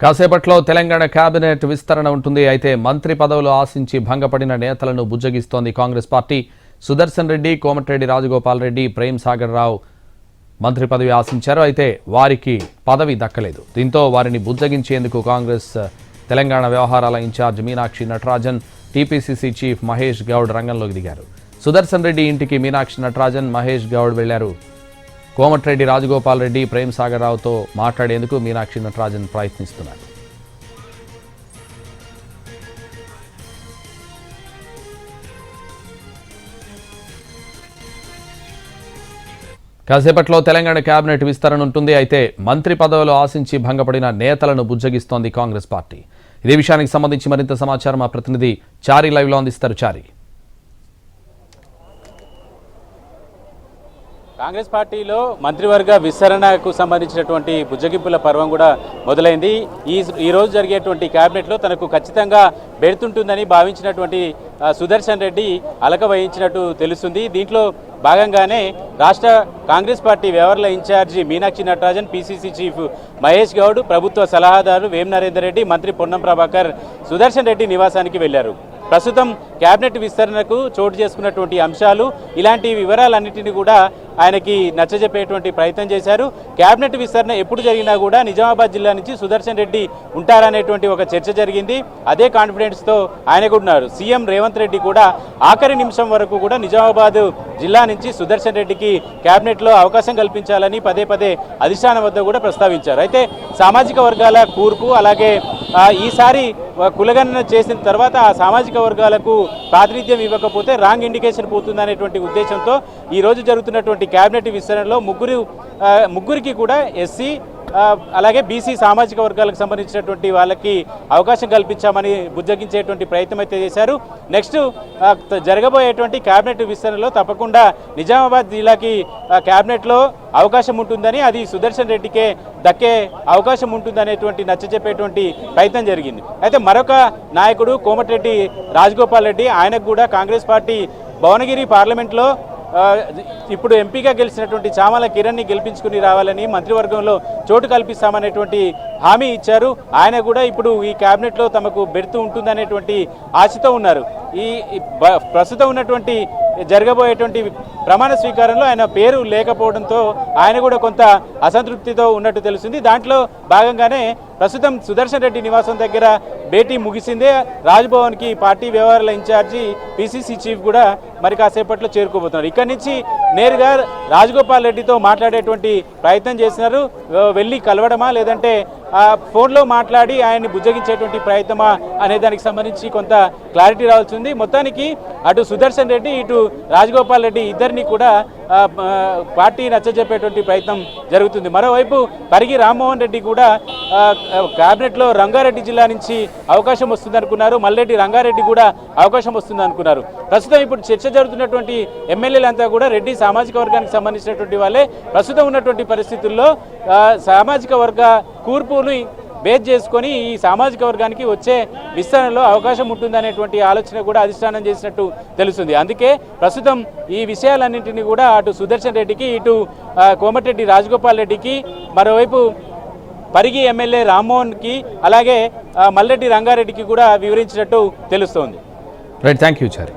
కాసేపట్లో తెలంగాణ కేబినెట్ విస్తరణ ఉంటుంది. అయితే మంత్రి పదవులు ఆశించి భంగపడిన నేతలను బుజ్జగిస్తోంది కాంగ్రెస్ పార్టీ. సుదర్శన్ రెడ్డి, కోమటిరెడ్డి రాజగోపాల్ రెడ్డి, ప్రేమ్ సాగర్ రావు మంత్రి పదవి ఆశించారు. అయితే వారికి పదవి దక్కలేదు. దీంతో వారిని బుజ్జగించేందుకు కాంగ్రెస్ తెలంగాణ వ్యవహారాల in charge Meenakshi Natarajan, TPCC chief Mahesh Goud రంగంలోకి దిగారు. సుదర్శన్ రెడ్డి ఇంటికి మీనాక్షి నటరాజన్, మహేష్ గౌడ్ వెళ్లారు. కోమటిరెడ్డి రాజగోపాల్ రెడ్డి, ప్రేమ్ సాగర్ రావుతో మాట్లాడేందుకు మీనాక్షి నటరాజన్ ప్రయత్నిస్తున్నారు. కాసేపట్లో తెలంగాణ కేబినెట్ విస్తరణ ఉంటుంది. అయితే మంత్రి పదవులు ఆశించి భంగపడిన నేతలను బుజ్జగిస్తోంది కాంగ్రెస్ పార్టీ. ఇదే విషయానికి సంబంధించి మరింత సమాచారం మా ప్రతినిధి చారి లైవ్లో అందిస్తారు. చారి, కాంగ్రెస్ పార్టీలో మంత్రివర్గ విస్తరణకు సంబంధించినటువంటి బుజ్జగింపుల పర్వం కూడా మొదలైంది. ఈ రోజు జరిగేటువంటి కేబినెట్లో తనకు ఖచ్చితంగా బెడుతుంటుందని భావించినటువంటి సుదర్శన్ రెడ్డి అలక వహించినట్టు తెలుస్తుంది. దీంట్లో భాగంగానే రాష్ట్ర కాంగ్రెస్ పార్టీ వ్యవహారాల in charge Meenakshi Natarajan, PCC chief Mahesh Goud, ప్రభుత్వ సలహాదారు వేం నరేందర్ రెడ్డి, మంత్రి పొన్నం ప్రభాకర్ సుదర్శన్ రెడ్డి నివాసానికి వెళ్లారు. ప్రస్తుతం కేబినెట్ విస్తరణకు చోటు చేసుకున్నటువంటి అంశాలు, ఇలాంటి వివరాలన్నింటినీ కూడా ఆయనకి నచ్చజెప్పేటువంటి ప్రయత్నం చేశారు. కేబినెట్ విస్తరణ ఎప్పుడు జరిగినా కూడా నిజామాబాద్ జిల్లా నుంచి సుదర్శన్ రెడ్డి ఉంటారనేటువంటి ఒక చర్చ జరిగింది. అదే కాన్ఫిడెన్స్తో ఆయన కూడా ఉన్నారు. సీఎం రేవంత్ రెడ్డి కూడా ఆఖరి నిమిషం వరకు కూడా నిజామాబాద్ జిల్లా నుంచి సుదర్శన్ రెడ్డికి కేబినెట్లో అవకాశం కల్పించాలని పదే పదే అధిష్టానం వద్ద కూడా ప్రస్తావించారు. అయితే సామాజిక వర్గాల కూర్పు, అలాగే ఈసారి కులగణన చేసిన తర్వాత ఆ సామాజిక వర్గాలకు ప్రాతినిధ్యం ఇవ్వకపోతే రాంగ్ ఇండికేషన్ పోతుందనేటువంటి ఉద్దేశంతో ఈరోజు జరుగుతున్నటువంటి కేబినెట్ విస్తరణలో ముగ్గురికి కూడా ఎస్సీ అలాగే బీసీ సామాజిక వర్గాలకు సంబంధించినటువంటి వాళ్ళకి అవకాశం కల్పించామని బుజ్జగించేటువంటి ప్రయత్నం అయితే చేశారు. నెక్స్ట్ జరగబోయేటువంటి కేబినెట్ విస్తరణలో తప్పకుండా నిజామాబాద్ జిల్లాకి కేబినెట్లో అవకాశం ఉంటుందని, అది సుదర్శన్ రెడ్డికే దక్కే అవకాశం ఉంటుందనేటువంటి నచ్చజెప్పేటువంటి ప్రయత్నం జరిగింది. అయితే మరొక నాయకుడు కోమటిరెడ్డి రాజగోపాల్ రెడ్డి, ఆయనకు కూడా కాంగ్రెస్ పార్టీ భువనగిరి పార్లమెంట్లో ఇప్పుడు ఎంపీగా గెలిచినటువంటి చామల కిరణ్ని గెలిపించుకుని రావాలని మంత్రివర్గంలో చోటు కల్పిస్తామనేటువంటి హామీ ఇచ్చారు. ఆయన కూడా ఇప్పుడు ఈ కేబినెట్లో తమకు బెర్తు ఉంటుందనేటువంటి ఆశతో ఉన్నారు. ఈ ప్రస్తుతం ఉన్నటువంటి జరగబోయేటువంటి ప్రమాణ స్వీకారంలో ఆయన పేరు లేకపోవడంతో ఆయన కూడా కొంత అసంతృప్తితో ఉన్నట్టు తెలుస్తుంది. దాంట్లో భాగంగానే ప్రస్తుతం సుదర్శన్ రెడ్డి నివాసం దగ్గర భేటీ ముగిసిందే. రాజ్భవన్కి పార్టీ వ్యవహారాల ఇన్ఛార్జి పీసీసీ చీఫ్ కూడా మరి కాసేపట్లో చేరుకోబోతున్నారు. ఇక్కడి నుంచి నేరుగా రాజగోపాల్ రెడ్డితో మాట్లాడేటువంటి ప్రయత్నం చేసినారు. వెళ్ళి కలవడమా లేదంటే ఫోన్లో మాట్లాడి ఆయన్ని బుజ్జగించేటువంటి ప్రయత్నమా అనే దానికి సంబంధించి కొంత క్లారిటీ రావాల్సి ఉంది. మొత్తానికి అటు సుదర్శన్ రెడ్డి, ఇటు రాజగోపాల్ రెడ్డి ఇద్దరిని కూడా పార్టీ నచ్చజెప్పేటువంటి ప్రయత్నం జరుగుతుంది. మరోవైపు పరిగి రామ్మోహన్ రెడ్డి కూడా కేబినెట్లో రంగారెడ్డి జిల్లా నుంచి అవకాశం వస్తుందనుకున్నారు. మల్లెడ్డి రంగారెడ్డి కూడా అవకాశం వస్తుందనుకున్నారు. ప్రస్తుతం ఇప్పుడు చర్చ జరుగుతున్నటువంటి ఎమ్మెల్యేలంతా కూడా రెడ్డి సామాజిక వర్గానికి సంబంధించినటువంటి వాళ్ళే. ప్రస్తుతం ఉన్నటువంటి పరిస్థితుల్లో సామాజిక వర్గ కూర్పుని బేస్ చేసుకొని ఈ సామాజిక వర్గానికి వచ్చే విస్తరణలో అవకాశం ఉంటుందనేటువంటి ఆలోచన కూడా అధిష్టానం చేసినట్టు తెలుస్తుంది. అందుకే ప్రస్తుతం ఈ విషయాలన్నింటినీ కూడా అటు సుదర్శన్ రెడ్డికి, ఇటు కోమటిరెడ్డి రాజగోపాల్ రెడ్డికి, మరోవైపు పరిగి ఎమ్మెల్యే రామ్మోహన్కి, అలాగే మల్లెడ్డి రంగారెడ్డికి కూడా వివరించినట్టు తెలుస్తోంది. Right, thank you Chari.